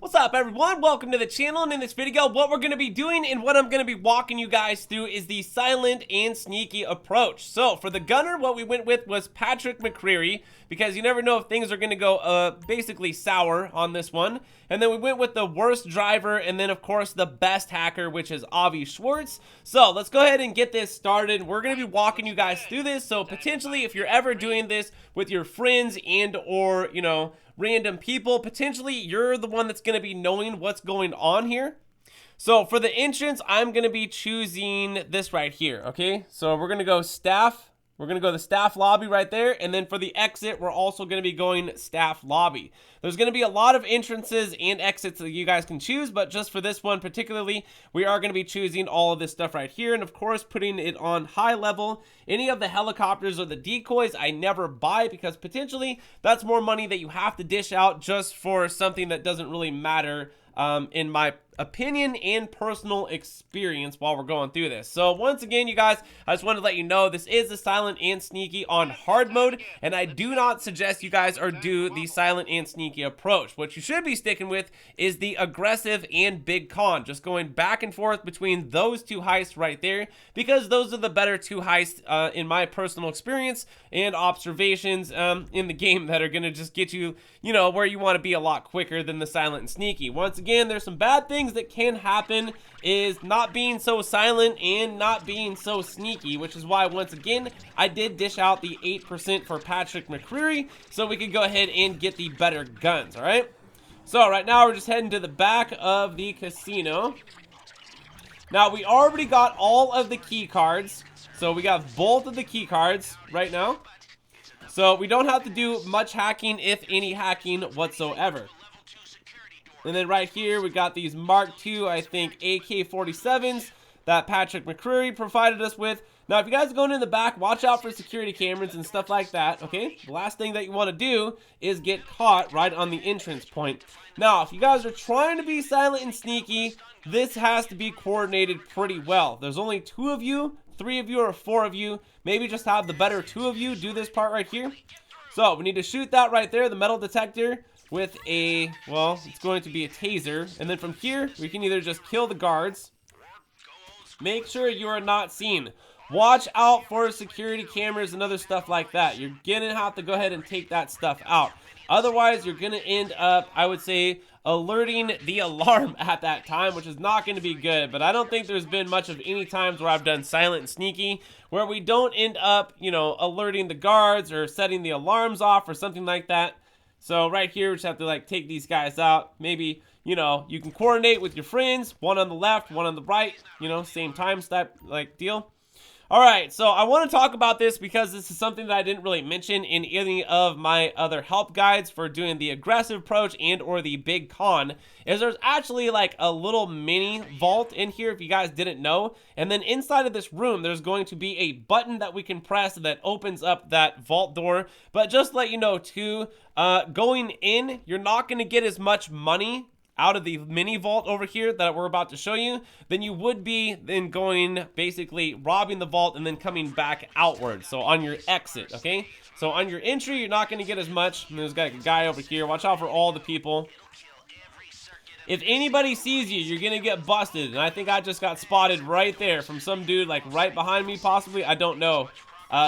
What's up, everyone? Welcome to the channel, and in this video what we're going to be doing and what I'm going to be walking you guys through is the silent and sneaky approach. So for the gunner, what we went with was Patrick McCreary, because you never know if things are going to go basically sour on this one. And then we went with the worst driver, and then of course the best hacker, which is Avi Schwartz. So let's go ahead and get this started. We're going to be walking you guys through this, so potentially if you're ever doing this with your friends and or, you know, random people, potentially you're the one that's going to be knowing what's going on here. So for the entrance, I'm going to be choosing this right here, okay? So we're going to go staff. We're going to go to the staff lobby right there. And then for the exit, we're also going to be going staff lobby. There's going to be a lot of entrances and exits that you guys can choose, but just for this one particularly, we are going to be choosing all of this stuff right here. And of course, putting it on high level. Any of the helicopters or the decoys, I never buy, because potentially that's more money that you have to dish out just for something that doesn't really matter in my opinion and personal experience while we're going through this. So once again, you guys, I just wanted to let you know this is the silent and sneaky on hard mode, and I do not suggest you guys or do the silent and sneaky approach. What you should be sticking with is the aggressive and big con, just going back and forth between those two heists right there, because those are the better two heists in my personal experience and observations in the game that are going to just get you, you know, where you want to be a lot quicker than the silent and sneaky. Once again, there's some bad things that can happen is not being so silent and not being so sneaky, which is why once again I did dish out the 8% for Patrick McCreary so we could go ahead and get the better guns. All right, so right now we're just heading to the back of the casino. Now we already got all of the key cards, so we got both of the key cards right now, so we don't have to do much hacking, if any hacking whatsoever. And then right here, we got these Mark II, I think, AK-47s that Patrick McCreary provided us with. Now, if you guys are going in the back, watch out for security cameras and stuff like that, okay? The last thing that you want to do is get caught right on the entrance point. Now, if you guys are trying to be silent and sneaky, this has to be coordinated pretty well. There's only 2 of you, 3 of you, or 4 of you. Maybe just have the better 2 of you do this part right here. So, we need to shoot that right there, the metal detector, with a, well, it's going to be a taser. And then from here, we can either just kill the guards. Make sure you are not seen. Watch out for security cameras and other stuff like that. You're gonna have to go ahead and take that stuff out. Otherwise, you're gonna end up, I would say, alerting the alarm at that time, which is not going to be good. But I don't think there's been much of any times where I've done silent and sneaky where we don't end up, you know, alerting the guards or setting the alarms off or something like that. So right here, we just have to like take these guys out. Maybe, you know, you can coordinate with your friends, one on the left, one on the right, you know, same time step like deal. All right, so I want to talk about this because this is something that I didn't really mention in any of my other help guides for doing the aggressive approach and or the big con, is there's actually like a little mini vault in here if you guys didn't know. And then inside of this room, there's going to be a button that we can press that opens up that vault door. But just to let you know too, going in, you're not going to get as much money out of the mini vault over here that we're about to show you than you would be then going basically robbing the vault and then coming back outward. So on your exit, okay? So on your entry, you're not going to get as much. And there's got a guy over here. Watch out for all the people. If anybody sees you, you're going to get busted. And I think I just got spotted right there from some dude like right behind me possibly. I don't know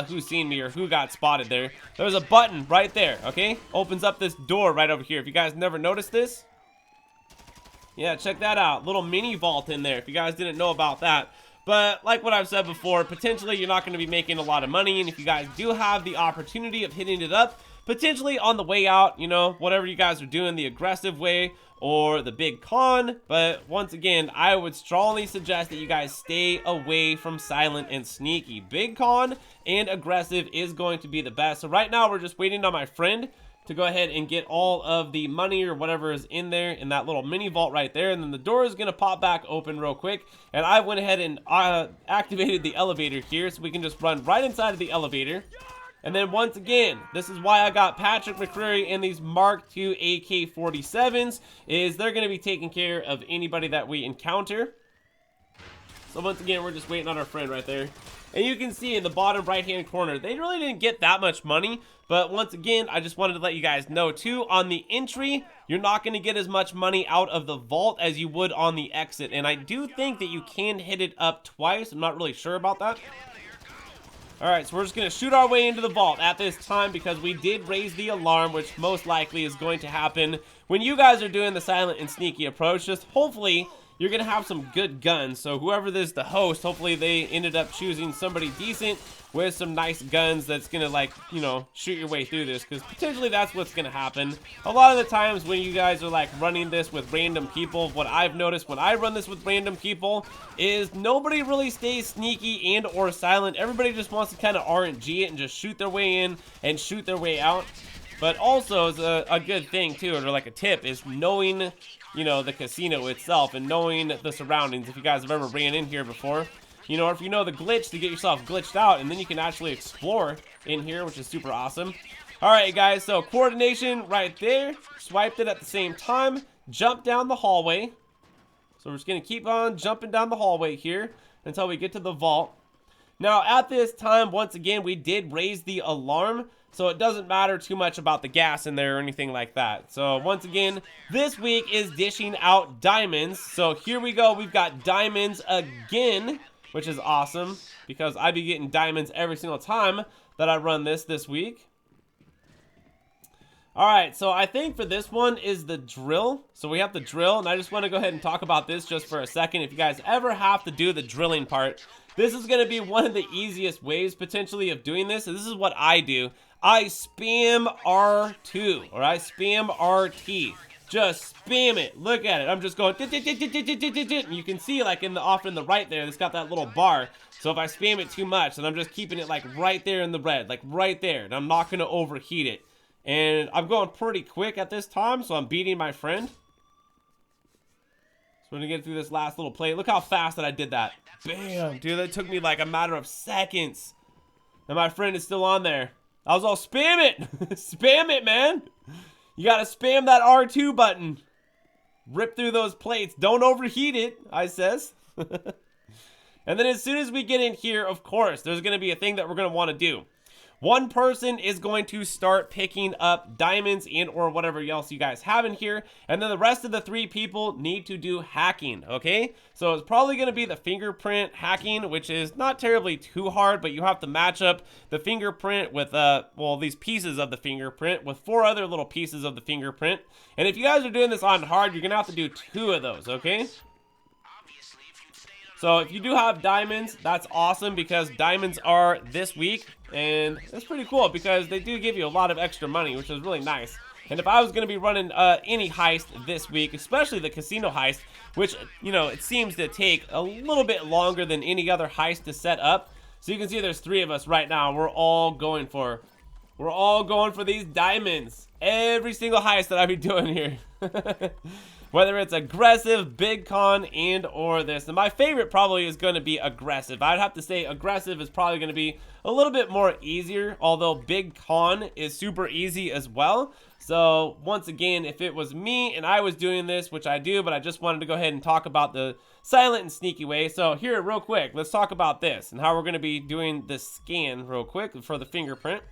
who's seen me or who got spotted there. There's a button right there, okay? Opens up this door right over here. If you guys never noticed this, yeah, check that out. Little mini vault in there if you guys didn't know about that. But like what I've said before, potentially you're not going to be making a lot of money. And if you guys do have the opportunity of hitting it up, potentially on the way out, you know, whatever you guys are doing, the aggressive way or the big con. But once again, I would strongly suggest that you guys stay away from silent and sneaky. Big con and aggressive is going to be the best. So right now we're just waiting on my friend to go ahead and get all of the money or whatever is in there in that little mini vault right there. And then the door is going to pop back open real quick. And I went ahead and activated the elevator here so we can just run right inside of the elevator. And then once again, this is why I got Patrick McCreary and these Mark II AK-47s, is they're going to be taking care of anybody that we encounter. So once again, we're just waiting on our friend right there. And you can see in the bottom right-hand corner, they really didn't get that much money. But once again, I just wanted to let you guys know too, on the entry, you're not going to get as much money out of the vault as you would on the exit. And I do think that you can hit it up twice. I'm not really sure about that. Alright, so we're just going to shoot our way into the vault at this time because we did raise the alarm, which most likely is going to happen when you guys are doing the silent and sneaky approach. Just hopefully you're going to have some good guns. So whoever is the host, hopefully they ended up choosing somebody decent with some nice guns that's going to, like, you know, shoot your way through this, because potentially that's what's going to happen. A lot of the times when you guys are, like, running this with random people, what I've noticed when I run this with random people is nobody really stays sneaky and or silent. Everybody just wants to kind of RNG it and just shoot their way in and shoot their way out. But also, is a good thing, too, or like a tip, is knowing, you know, the casino itself and knowing the surroundings. If you guys have ever ran in here before, you know, or if you know the glitch to get yourself glitched out, and then you can actually explore in here, which is super awesome. All right, guys, so coordination right there. Swiped it at the same time. Jump down the hallway. So we're just going to keep on jumping down the hallway here until we get to the vault. Now, at this time, once again, we did raise the alarm, so it doesn't matter too much about the gas in there or anything like that. So, once again, this week is dishing out diamonds. So, here we go. We've got diamonds again, which is awesome because I be getting diamonds every single time that I run this week. Alright, so I think for this one is the drill. So we have the drill, and I just want to go ahead and talk about this just for a second. If you guys ever have to do the drilling part, this is going to be one of the easiest ways potentially of doing this. And this is what I do. I spam R2, or I spam RT. Just spam it. Look at it. I'm just going, and you can see like off in the right there, it's got that little bar. So if I spam it too much, then I'm just keeping it like right there in the red, like right there, and I'm not going to overheat it. And I'm going pretty quick at this time, so I'm beating my friend. So we're going to get through this last little play. Look how fast that I did that. Bam! Dude, that took me like a matter of seconds. And my friend is still on there. I was all, spam it! Spam it, man! You got to spam that R2 button. Rip through those plates. Don't overheat it, I says. And then as soon as we get in here, of course, there's going to be a thing that we're going to want to do. One person is going to start picking up diamonds and or whatever else you guys have in here. And then the rest of the 3 people need to do hacking, okay? So it's probably going to be the fingerprint hacking, which is not terribly too hard, but you have to match up the fingerprint with, well, these pieces of the fingerprint with 4 other little pieces of the fingerprint. And if you guys are doing this on hard, you're going to have to do 2 of those, okay? So if you do have diamonds, that's awesome because diamonds are this week. And it's pretty cool because they do give you a lot of extra money, which is really nice. And if I was going to be running any heist this week, especially the casino heist, which, you know, it seems to take a little bit longer than any other heist to set up. So you can see there's 3 of us right now. We're all going for these diamonds. Every single heist that I be doing here. Whether it's aggressive, big con, and or this. And my favorite probably is going to be aggressive. I'd have to say aggressive is probably going to be a little bit more easier, although big con is super easy as well. So once again, if it was me and I was doing this, which I do, but I just wanted to go ahead and talk about the silent and sneaky way. So here, real quick, let's talk about this and how we're going to be doing this scan real quick for the fingerprint.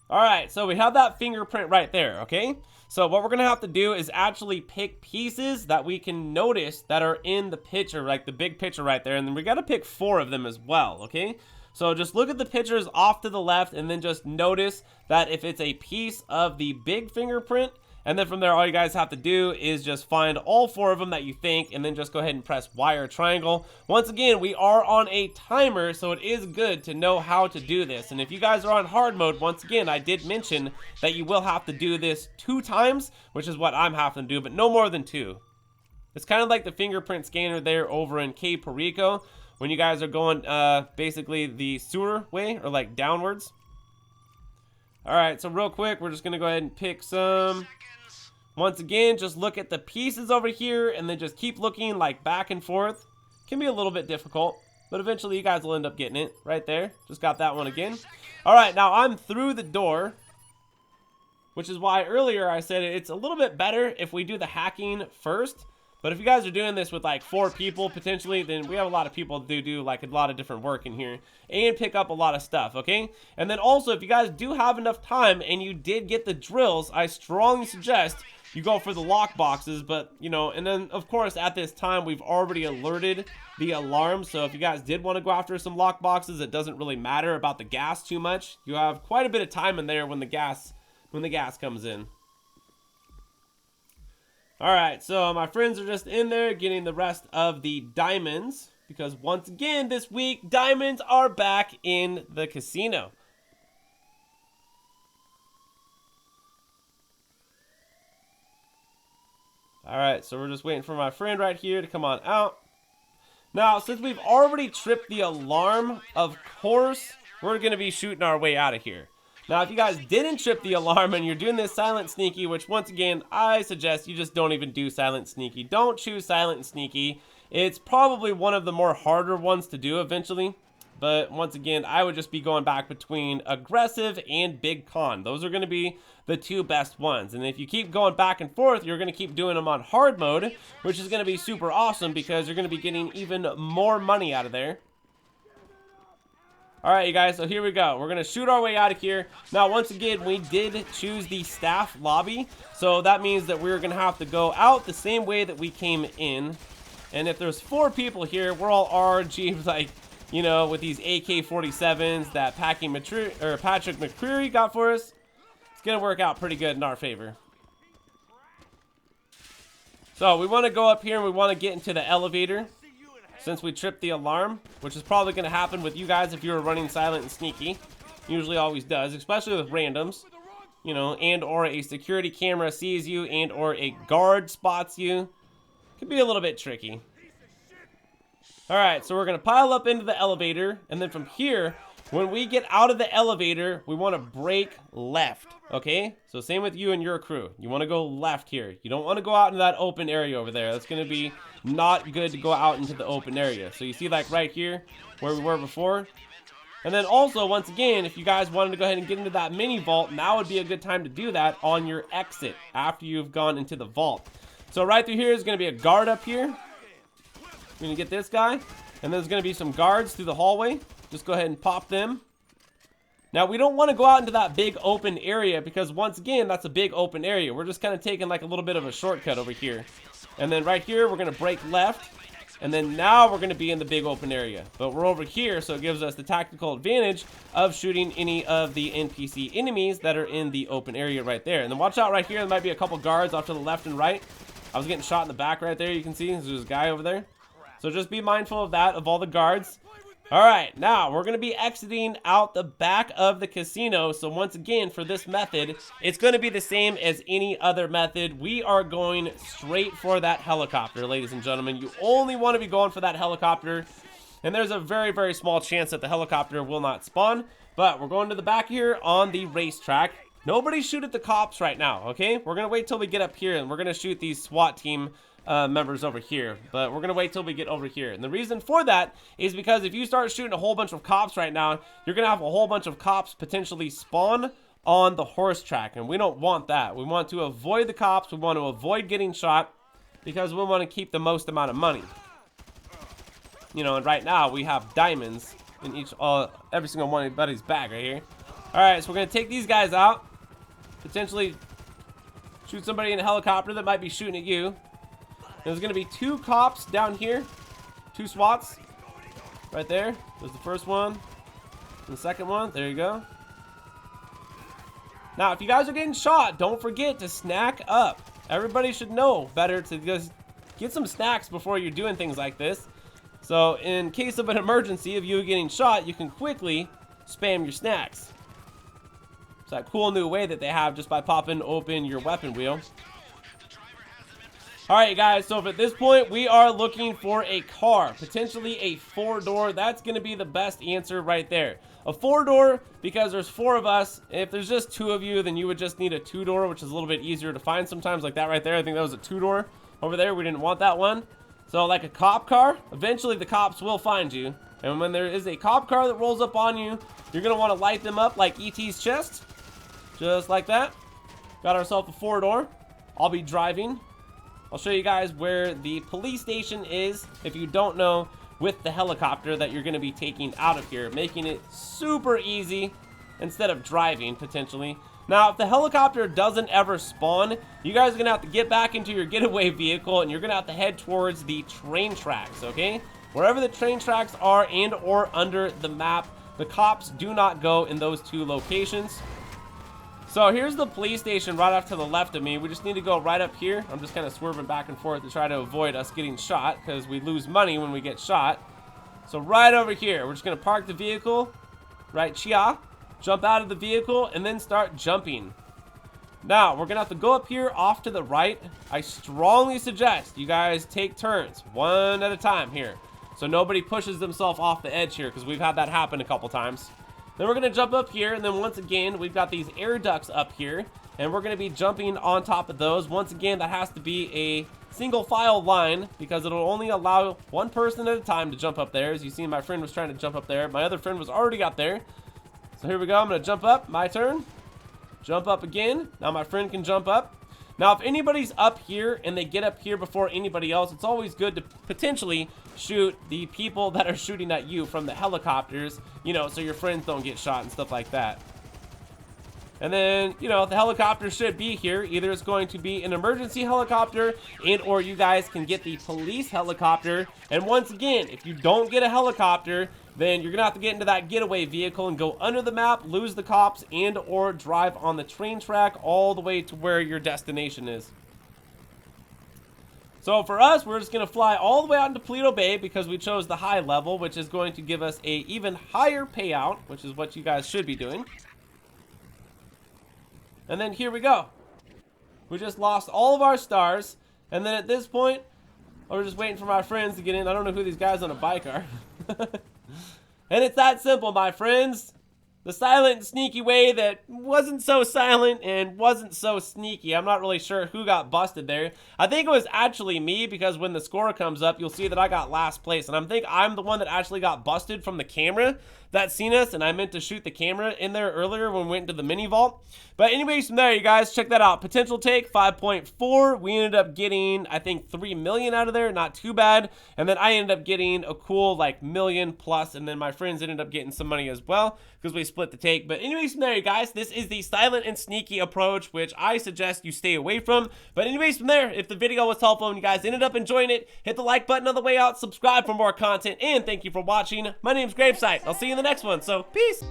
All right, so we have that fingerprint right there, okay? So what we're going to have to do is actually pick pieces that we can notice that are in the picture, like the big picture right there. And then we got to pick 4 of them as well, okay? So just look at the pictures off to the left and then just notice that if it's a piece of the big fingerprint, and then from there, all you guys have to do is just find all 4 of them that you think, and then just go ahead and press Y or triangle. Once again, we are on a timer, so it is good to know how to do this. And if you guys are on hard mode, once again, I did mention that you will have to do this 2 times, which is what I'm having to do, but no more than 2. It's kind of like the fingerprint scanner there over in Cape Perico, when you guys are going basically the sewer way, or like downwards. Alright, so real quick, we're just going to go ahead and pick some. Once again, just look at the pieces over here and then just keep looking like back and forth. Can be a little bit difficult, but eventually you guys will end up getting it right there. Just got that one again. All right, now I'm through the door, which is why earlier I said it's a little bit better if we do the hacking first. But if you guys are doing this with like 4 people potentially, then we have a lot of people do like a lot of different work in here and pick up a lot of stuff, okay? And then also, if you guys do have enough time and you did get the drills, I strongly suggest you go for the lock boxes. But, you know, and then of course at this time we've already alerted the alarm. So if you guys did want to go after some lock boxes, it doesn't really matter about the gas too much. You have quite a bit of time in there when the gas comes in. Alright, so my friends are just in there getting the rest of the diamonds, because once again this week, diamonds are back in the casino. Alright, so we're just waiting for my friend right here to come on out. Now, since we've already tripped the alarm, of course, we're going to be shooting our way out of here. Now, if you guys didn't trip the alarm and you're doing this silent sneaky, which once again, I suggest you just don't even do silent sneaky. Don't choose silent and sneaky. It's probably one of the more harder ones to do eventually. But once again, I would just be going back between aggressive and big con. Those are going to be the 2 best ones. And if you keep going back and forth, you're going to keep doing them on hard mode, which is going to be super awesome because you're going to be getting even more money out of there. Alright, you guys, so here we go. We're going to shoot our way out of here. Now, once again, we did choose the staff lobby. So that means that we're going to have to go out the same way that we came in. And if there's 4 people here, we're all RG, like, you know, with these AK-47s that Patrick McCreary got for us. It's going to work out pretty good in our favor. So we want to go up here and we want to get into the elevator. Since we tripped the alarm, which is probably going to happen with you guys if you were running silent and sneaky. Usually always does, especially with randoms. You know, and or a security camera sees you and or a guard spots you. Could be a little bit tricky. Alright, so we're going to pile up into the elevator. And then from here, when we get out of the elevator, we want to break left. Okay? So same with you and your crew. You want to go left here. You don't want to go out into that open area over there. That's going to be not good to go out into the open area. So you see like right here where we were before. And then also, once again, if you guys wanted to go ahead and get into that mini vault, now would be a good time to do that on your exit after you've gone into the vault. So right through here is going to be a guard up here. We're going to get this guy. And then there's going to be some guards through the hallway. Just go ahead and pop them. Now, we don't want to go out into that big open area because, once again, that's a big open area. We're just kind of taking like a little bit of a shortcut over here. And then right here, we're going to break left. And then now we're going to be in the big open area. But we're over here, so it gives us the tactical advantage of shooting any of the NPC enemies that are in the open area right there. And then watch out right here. There might be a couple guards off to the left and right. I was getting shot in the back right there. You can see there's a guy over there. So just be mindful of that, of all the guards. Alright, now we're going to be exiting out the back of the casino. So once again, for this method, it's going to be the same as any other method. We are going straight for that helicopter, ladies and gentlemen. You only want to be going for that helicopter. And there's a very, very small chance that the helicopter will not spawn. But we're going to the back here on the racetrack. Nobody shoot at the cops right now, okay? We're going to wait till we get up here and we're going to shoot these SWAT team members over here, but we're gonna wait till we get over here. And the reason for that is because if you start shooting a whole bunch of cops right now, you're gonna have a whole bunch of cops potentially spawn on the horse track, and we don't want that. We want to avoid the cops. We want to avoid getting shot because we want to keep the most amount of money. You know, and right now we have diamonds in each every single one of anybody's bag right here. All right, so we're gonna take these guys out, potentially shoot somebody in a helicopter that might be shooting at you. There's going to be 2 cops down here. 2 SWATs. Right there. There's the first one. And the second one. There you go. Now, if you guys are getting shot, don't forget to snack up. Everybody should know better to just get some snacks before you're doing things like this. So, in case of an emergency of you getting shot, you can quickly spam your snacks. It's that cool new way that they have just by popping open your weapon wheel. Alright guys, so at this point we are looking for a car, potentially a 4-door. That's going to be the best answer right there. A 4-door because there's 4 of us. If there's just 2 of you, then you would just need a 2-door, which is a little bit easier to find sometimes, like that right there. I think that was a 2-door over there. We didn't want that one. So like a cop car, eventually the cops will find you. And when there is a cop car that rolls up on you, you're going to want to light them up like E.T.'s chest. Just like that. Got ourselves a 4-door. I'll be driving. I'll show you guys where the police station is, if you don't know, with the helicopter that you're going to be taking out of here, making it super easy instead of driving, potentially. Now, if the helicopter doesn't ever spawn, you guys are going to have to get back into your getaway vehicle, and you're going to have to head towards the train tracks, okay? Wherever the train tracks are and or under the map, the cops do not go in those two locations. So here's the police station right off to the left of me. We just need to go right up here. I'm just kind of swerving back and forth to try to avoid us getting shot, because we lose money when we get shot. So right over here, we're just going to park the vehicle right here, jump out of the vehicle, and then start jumping. Now, we're going to have to go up here off to the right. I strongly suggest you guys take turns, one at a time here, so nobody pushes themselves off the edge here, because we've had that happen a couple times. Then we're going to jump up here, and then once again, we've got these air ducts up here, and we're going to be jumping on top of those. Once again, that has to be a single file line, because it'll only allow one person at a time to jump up there. As you see, my friend was trying to jump up there. My other friend was already got there. So here we go. I'm going to jump up. My turn. Jump up again. Now my friend can jump up. Now, if anybody's up here and they get up here before anybody else, it's always good to potentially shoot the people that are shooting at you from the helicopters, you know, so your friends don't get shot and stuff like that. And then, you know, the helicopter should be here. Either it's going to be an emergency helicopter, and or you guys can get the police helicopter. And once again, if you don't get a helicopter, then you're gonna have to get into that getaway vehicle and go under the map, lose the cops, and or drive on the train track all the way to where your destination is. So for us, we're just gonna fly all the way out into Paleto Bay, because we chose the high level, which is going to give us a even higher payout, which is what you guys should be doing. And then here we go. We just lost all of our stars, and then at this point, we're just waiting for my friends to get in. I don't know who these guys on a bike are. And it's that simple, my friends. The silent and sneaky way that wasn't so silent and wasn't so sneaky. I'm not really sure who got busted there. I think it was actually me, because when the score comes up, you'll see that I got last place. And I think I'm the one that actually got busted from the camera that seen us, and I meant to shoot the camera in there earlier when we went into the mini vault. But anyways, from there, you guys, check that out. Potential take 5.4. We ended up getting, I think, 3 million out of there. Not too bad. And then I ended up getting a cool, like, million plus. And then my friends ended up getting some money as well, because we split the take. But anyways, from there, you guys, this is the silent and sneaky approach, which I suggest you stay away from. But anyways, from there, if the video was helpful and you guys ended up enjoying it, hit the like button on the way out, subscribe for more content, and thank you for watching. My name's GRAVESIGHT. I'll see you in the next one, so peace!